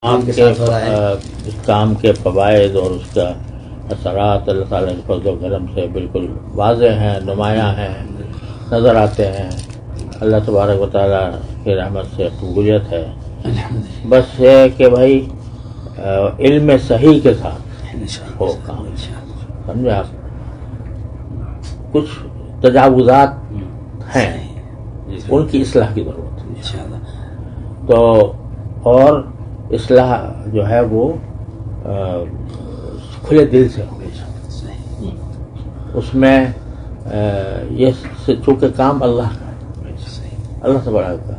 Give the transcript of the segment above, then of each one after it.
کام کے اس کام کے فوائد اور اس کا اثرات اللہ تعالیٰ کے فضل و کرم سے بالکل واضح ہیں، نمایاں ہیں، نظر آتے ہیں۔ اللہ تبارک و تعالیٰ کی رحمت سے قبولیت ہے۔ بس یہ کہ بھائی علم صحیح کے ساتھ ہو کام، سمجھے آپ؟ کچھ تجاوزات ہیں، ان کی اصلاح کی ضرورت ہے۔ تو اور اصلاح جو ہے وہ کھلے دل سے ہو، اس میں یہ چونکہ کام اللہ کا ہے، اللہ سے بڑا کا،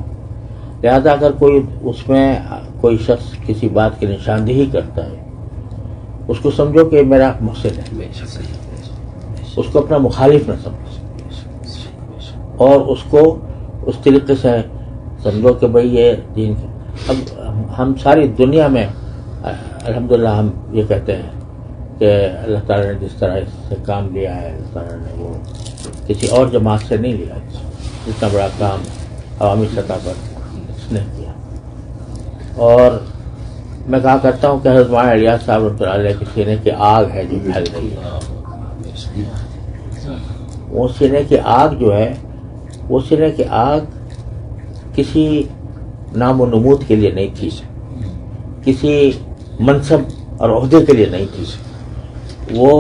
لہذا اگر کوئی اس میں کوئی شخص کسی بات کی نشاندہی کرتا ہے، اس کو سمجھو کہ میرا محسن ہے، اس کو اپنا مخالف نہ سمجھو، اور اس کو اس طریقے سے سمجھو کہ بھئی یہ دین کا۔ اب ہم ساری دنیا میں الحمدللہ ہم یہ کہتے ہیں کہ اللہ تعالیٰ نے جس طرح اس سے کام لیا ہے، اللہ تعالیٰ نے وہ کسی اور جماعت سے نہیں لیا، اتنا بڑا کام عوامی سطح پر اس نے کیا۔ اور میں کہا کرتا ہوں کہ حضرت مولانا الیاس صاحب رحمۃ اللہ علیہ کے سینے کی آگ ہے جو پھیل رہی ہے۔ وہ سینے کی آگ جو ہے، وہ سینے کی آگ کسی نام و نمود کے لیے نہیں تھی، کسی منصب اور عہدے کے لیے نہیں تھی، وہ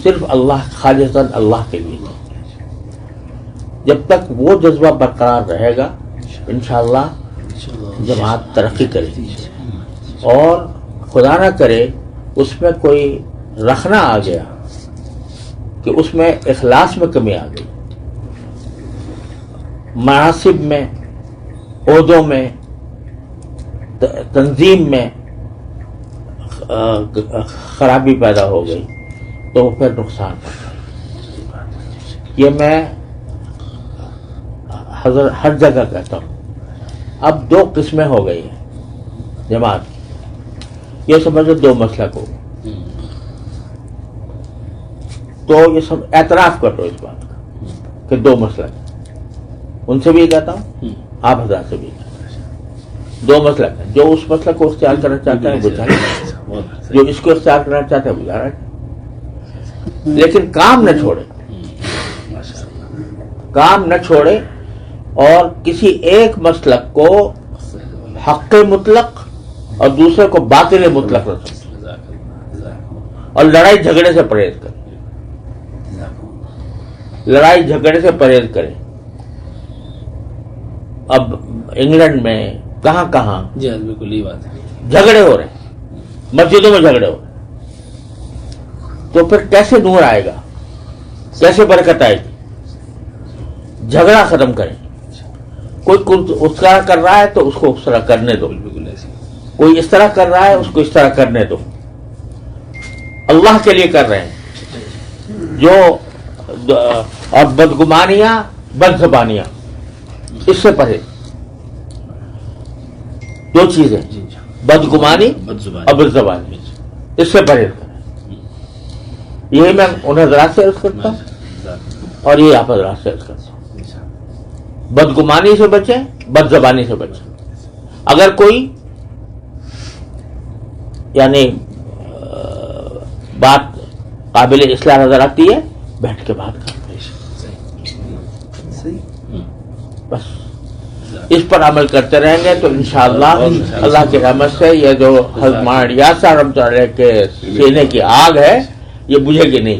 صرف اللہ، خالصاً اللہ کے لیے تھی۔ جب تک وہ جذبہ برقرار رہے گا انشاءاللہ جماعت ترقی کرے گی، اور خدا نہ کرے اس میں کوئی رکھنا آ گیا کہ اس میں اخلاص میں کمی آ گئی، مناصب میں، عہدوں میں، تنظیم میں خرابی پیدا ہو گئی تو وہ پھر نقصان ہوتا ہے۔ یہ میں ہر جگہ کہتا ہوں۔ اب دو قسمیں ہو گئی ہیں جماعت کی، یہ سمجھو دو مسلک ہو، تو یہ سب اعتراف کر لو اس بات کا کہ دو مسلک، ان سے بھی کہتا ہوں، آپ حضرات سے بھی کہتا ہوں، دو مسلک ہیں۔ جو اس مسلک کو اختیار کرنا چاہتا ہے وہ چاہتا ہے، جو اس کو اختیار کرنا چاہتا ہے وہ جا رہا ہے، لیکن کام نہ چھوڑے، کام نہ چھوڑے، اور کسی ایک مسلک کو حق مطلق اور دوسرے کو باطل مطلق نہ سمجھے، اور لڑائی جھگڑے سے پرہیز کرے، لڑائی جھگڑے سے پرہیز کرے۔ اب انگلینڈ میں کہاں کہاں جی بالکل یہ بات ہے، جھگڑے ہو رہے ہیں، مسجدوں میں جھگڑے ہو رہے ہیں، تو پھر کیسے نور آئے گا، کیسے برکت آئے گی؟ جھگڑا ختم کریں۔ کوئی اس طرح کر رہا ہے تو اس کو اس طرح کرنے دو، کوئی اس طرح کر رہا ہے اس کو اس طرح کرنے دو، اللہ کے لیے کر رہے ہیں۔ جو اور بدگمانیاں، بد زبانیاں، اس سے پرہیز۔ دو چیزیں، بدگمانی اور بد زبانی، اس سے پرہیز کریں۔ یہی میں ان حضرات سے عرض کرتا ہوں اور یہ آپ حضرات سے عرض کرتا ہوں، بدگمانی سے بچیں، بد زبانی سے بچیں۔ اگر کوئی یعنی بات قابل اصلاح نظر آتی ہے، بیٹھ کے بات کریں، بس اس پر عمل کرتے رہیں گے تو انشاءاللہ اللہ کی رحمت سے یہ جو حضرت مولانا الیاس صاحب رحمۃ اللہ علیہ کے سینے کی آگ ہے یہ بجھے گی نہیں۔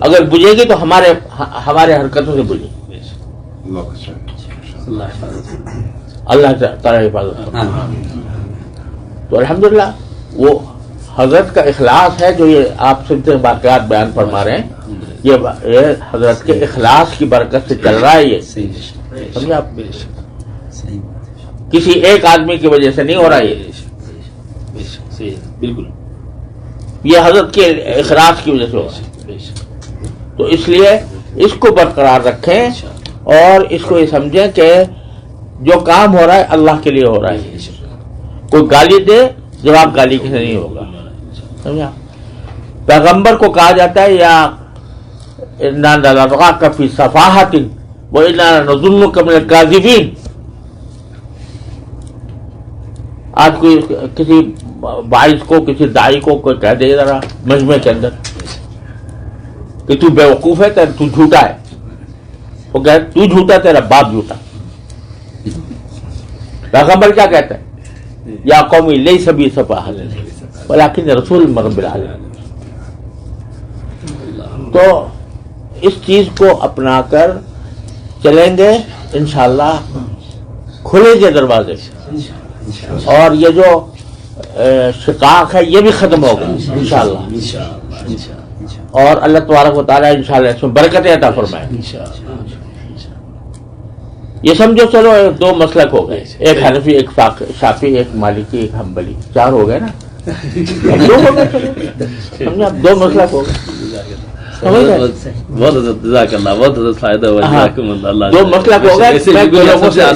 اگر بجھے گی تو ہمارے حرکتوں سے بجھے گی۔ اللہ تعالیٰ حفاظت کرے۔ تو الحمدللہ وہ حضرت کا اخلاص ہے جو یہ آپ سے واقعات بیان فرما رہے ہیں، یہ حضرت کے اخلاص کی برکت سے چل رہا ہے۔ یہ سمجھے آپ، کسی ایک آدمی کی وجہ سے نہیں ہو رہا، یہ بالکل یہ حضرت کے اخلاص کی وجہ سے ہو رہا ہے۔ تو اس لیے اس کو برقرار رکھیں اور اس کو یہ سمجھیں کہ جو کام ہو رہا ہے اللہ کے لیے ہو رہا ہے۔ کوئی گالی دے، جواب گالی کے سے نہیں ہوگا، سمجھا؟ پیغمبر کو کہا جاتا ہے یا اِنَّا لَنَرَاكَ فِي صَفَاحَةٍ وَإِنَّا لَنَظُنُّكَ مِنَ الْكَاذِبِينَ۔ آج کوئی کسی باعث کو کسی دائی کو کوئی کہہ دے ذرا مجمع کے اندر کہ تو بیوقوف ہے تو جھوٹا ہے، وہ کہے تو جھوٹا تیرا باپ جھوٹا. پیغمبر کیا کہتا ہے؟ یا قومی لیس بی سفاہۃ ولکن رسول من رب العالمین. تو اس چیز کو اپنا کر چلیں گے انشاءاللہ کھلیں گے دروازے، اور یہ جو شقاق ہے یہ بھی ختم ہوگا انشاءاللہ، اور اللہ تبارک و تعالیٰ انشاءاللہ اس میں برکتیں عطا فرمائے. یہ سمجھو چلو دو مسلک ہو گئے، ایک حنفی ایک شافعی ایک مالکی ایک حنبلی، چار ہو گئے نا، دو ہو گئے، سمجھے اب دو مسلک ہو گئے. بہت جزاک اللہ، بہت فائدہ ہوا. دو مسلک ہو گئے.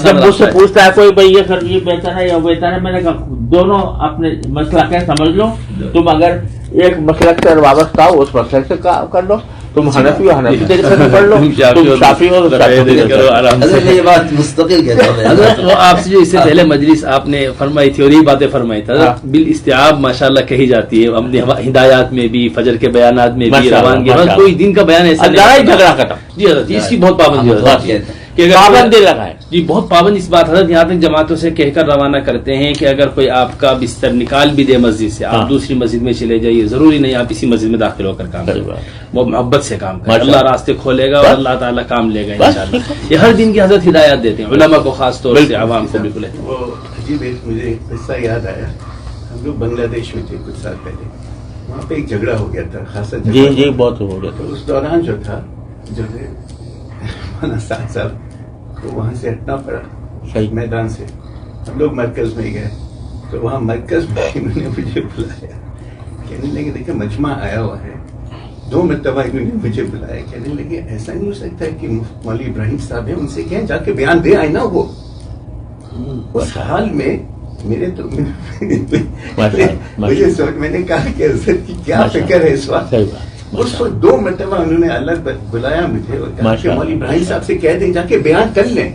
جب مجھ سے پوچھتا ہے کوئی بھائی یہ بہتر ہے یا بہتر ہے، میں نے کہا دونوں اپنے مسلک ہے سمجھ لو. تم اگر ایک مسلک سے وابستہ ہو اس مسلک سے کر لو، تم حنفی ہو حنفی طریقے سے پڑھ لو، تم شافعی ہو یہ بات مستقل کہتا ہوں. حضرت وہ آپ سے جو اس سے پہلے مجلس آپ نے فرمائی تھی اور یہی باتیں فرمائی تھی حضرت، بالاستیعاب ماشاءاللہ کہی جاتی ہے اپنی ہدایات میں بھی، فجر کے بیانات میں بھی، روانگی میں کوئی دن کا بیان ایسا نہیں. جھگڑا ختم. جی حضرت اس کی بہت پابندی ہے، پابندی لگائے. جی بہت پابند اس بات حضرت، یہاں تک جماعتوں سے کہہ کر روانہ کرتے ہیں کہ اگر کوئی آپ کا بستر نکال بھی دے مسجد سے، آپ دوسری مسجد میں چلے جائیے، ضروری نہیں آپ اسی مسجد میں داخل ہو کر کام کریں، وہ محبت سے کام کریں، اللہ راستے کھولے گا اور اللہ تعالیٰ کام لے گا انشاءاللہ. یہ ہر دن کی حضرت ہدایات دیتے ہیں علماء کو خاص طور سے، عوام کو بالکل. وہ عجیب ایک مجھے قصہ یاد آیا. ہم لوگ بنگلہ دیش میں تھے کچھ سال پہلے، وہاں پہ ایک جھگڑا ہو گیا تھا خاصا. جی بہت ہو گیا تھا. اس دوران جو تھا جو ہے ساتھ سال تو وہاں سے ہٹنا پڑا میدان سے. ہم لوگ مرکز میں گئے تو وہاں مرکز میں انہوں نے مجھے بلایا، کہنے لگے دیکھیں مجمع آیا ہوا ہے. 2 مرتبہ انہوں نے مجھے بلایا، کہنے لگے ایسا نہیں ہو سکتا ہے کہ مولوی ابراہیم صاحب ہیں، ان سے کہیں جا کے بیان دے آئے نا. وہ اس حال میں میرے تو مجھے سوچ، میں نے کہا کہ حضرت کی کیا فکر ہے اس وقت. اس وقت 2 مرتبہ انہوں نے الگ بلایا مجھے اور کہا کہ مولوی ابراہیم صاحب سے کہہ دیں جا کے بیان کر لیں.